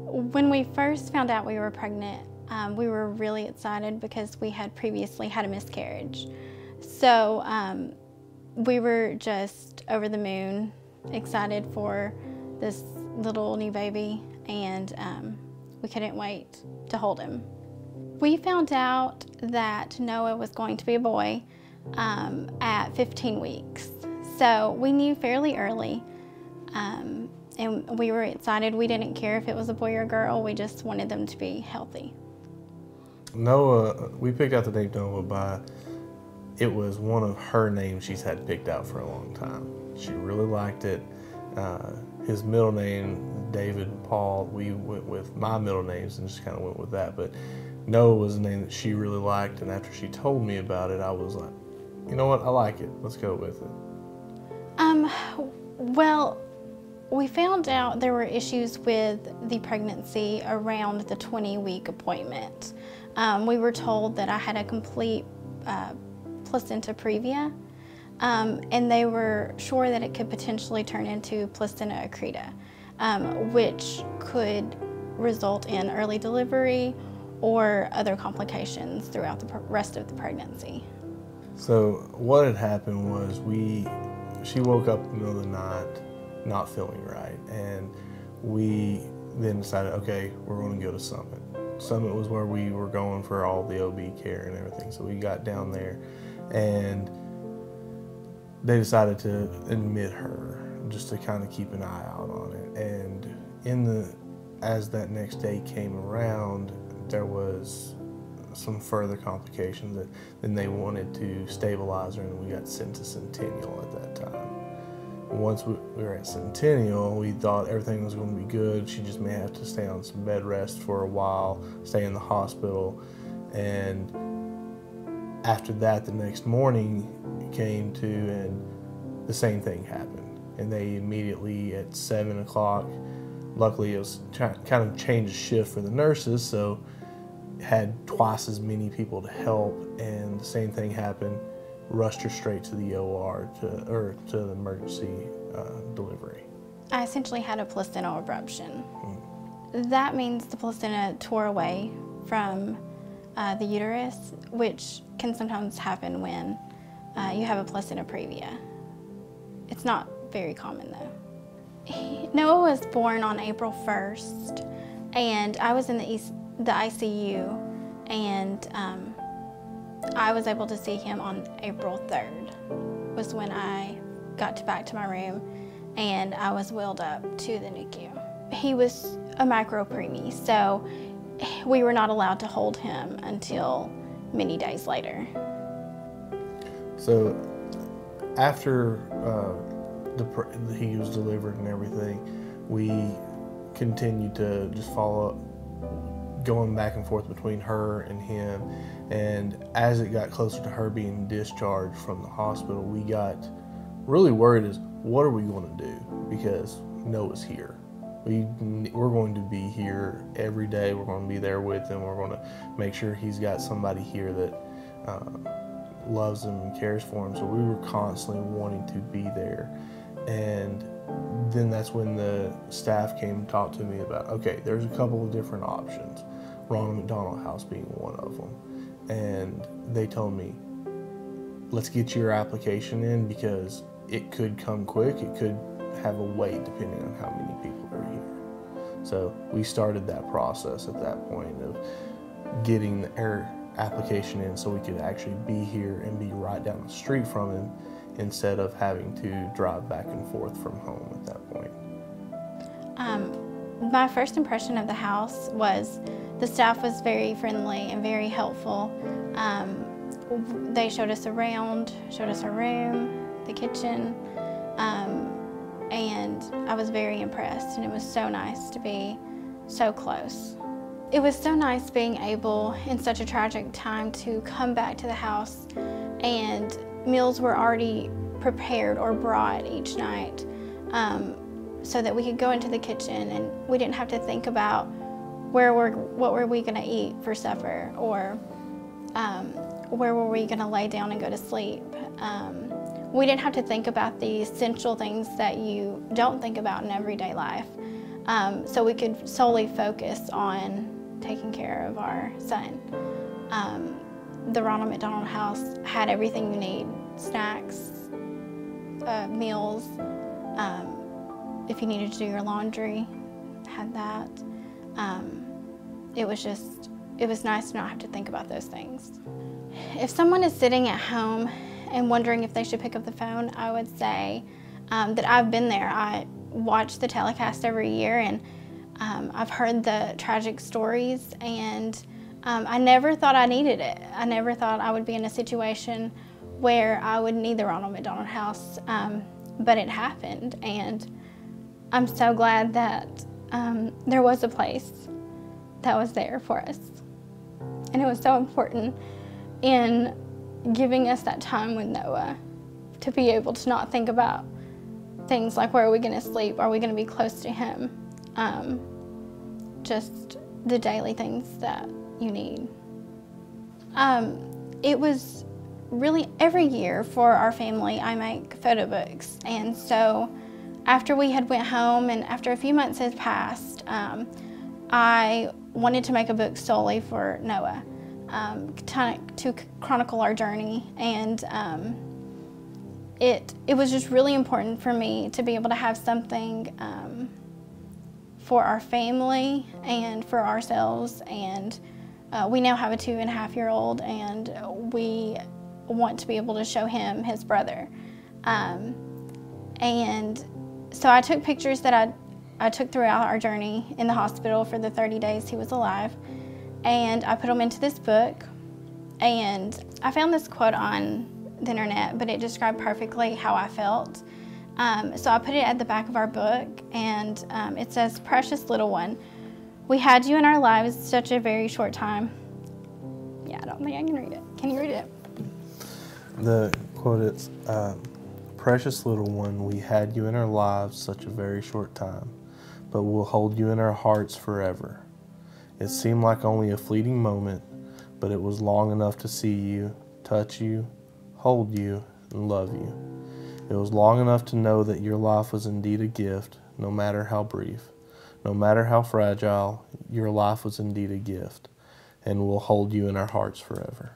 When we first found out we were pregnant, we were really excited because we had previously had a miscarriage. So we were just over the moon, excited for this little new baby, and we couldn't wait to hold him. We found out that Noah was going to be a boy at 15 weeks. So we knew fairly early, and we were excited. We didn't care if it was a boy or a girl, we just wanted them to be healthy. Noah, we picked out the name Noah by, it was one of her names she's had picked out for a long time. She really liked it. His middle name, David Paul, we went with my middle names and just kind of went with that. But Noah was a name that she really liked, and after she told me about it, I was like, you know what, I like it, let's go with it. Well, we found out there were issues with the pregnancy around the 20-week appointment. We were told that I had a complete placenta previa, and they were sure that it could potentially turn into placenta accreta, which could result in early delivery or other complications throughout the rest of the pregnancy. So what had happened was she woke up in the middle of the night not feeling right, and we then decided, okay, we're going to go to Summit. Summit was where we were going for all the OB care and everything, so we got down there and they decided to admit her just to kind of keep an eye out on it. And as that next day came around, there was some further complications that then they wanted to stabilize her, and we got sent to Centennial at that time. Once we were at Centennial, we thought everything was going to be good. She just may have to stay on some bed rest for a while, stay in the hospital. And after that, the next morning came to, and the same thing happened. And they immediately at 7 o'clock, luckily it was kind of changed the shift for the nurses, so had twice as many people to help, and the same thing happened. Rushed her straight to the OR, to the emergency delivery. I essentially had a placental abruption. That means the placenta tore away from the uterus, which can sometimes happen when you have a placenta previa. It's not very common though. Noah was born on April 1st, and I was in the ICU, and I was able to see him on April 3rd, was when I got back to my room, and I was wheeled up to the NICU. He was a micropreemie, so we were not allowed to hold him until many days later. So after he was delivered and everything, we continued to just follow up, going back and forth between her and him. And as it got closer to her being discharged from the hospital, we got really worried as what are we going to do, because Noah's here. We're going to be here every day. We're going to be there with him. We're going to make sure he's got somebody here that loves him and cares for him. So we were constantly wanting to be there. And then that's when the staff came and talked to me about, okay, there's a couple of different options, Ronald McDonald House being one of them. And they told me, let's get your application in, because it could come quick, it could have a wait depending on how many people are here. So we started that process at that point of getting our application in so we could actually be here and be right down the street from him, instead of having to drive back and forth from home at that point. My first impression of the house was the staff was very friendly and very helpful. They showed us around, showed us our room, the kitchen, and I was very impressed, and it was so nice to be so close. It was so nice being able, in such a tragic time, to come back to the house, and meals were already prepared or brought each night, so that we could go into the kitchen and we didn't have to think about what were we going to eat for supper, or where were we going to lay down and go to sleep. We didn't have to think about the essential things that you don't think about in everyday life. so we could solely focus on taking care of our son. The Ronald McDonald House had everything you need: snacks, meals. If you needed to do your laundry, had that. It was nice to not have to think about those things. If someone is sitting at home and wondering if they should pick up the phone, I would say that I've been there. I watch the telecast every year, and I've heard the tragic stories, and I never thought I needed it. I never thought I would be in a situation where I would need the Ronald McDonald House, but it happened, and I'm so glad that there was a place that was there for us. And it was so important in giving us that time with Noah to be able to not think about things like, where are we going to sleep? Are we going to be close to him? Just the daily things that you need. It was really every year for our family, I make photo books. And so after we had went home and after a few months had passed, I wanted to make a book solely for Noah, to chronicle our journey. And it was just really important for me to be able to have something for our family and for ourselves. And we now have a 2.5-year-old, and we want to be able to show him his brother. And so I took pictures that I took throughout our journey in the hospital for the 30 days he was alive, and I put them into this book. And I found this quote on the internet, but it described perfectly how I felt. So I put it at the back of our book, and it says, "Precious little one, we had you in our lives such a very short time." Yeah, I don't think I can read it. Can you read it? The quote is, "Precious little one, we had you in our lives such a very short time, but we'll hold you in our hearts forever. It seemed like only a fleeting moment, but it was long enough to see you, touch you, hold you, and love you. It was long enough to know that your life was indeed a gift, no matter how brief. No matter how fragile, your life was indeed a gift, and we'll hold you in our hearts forever."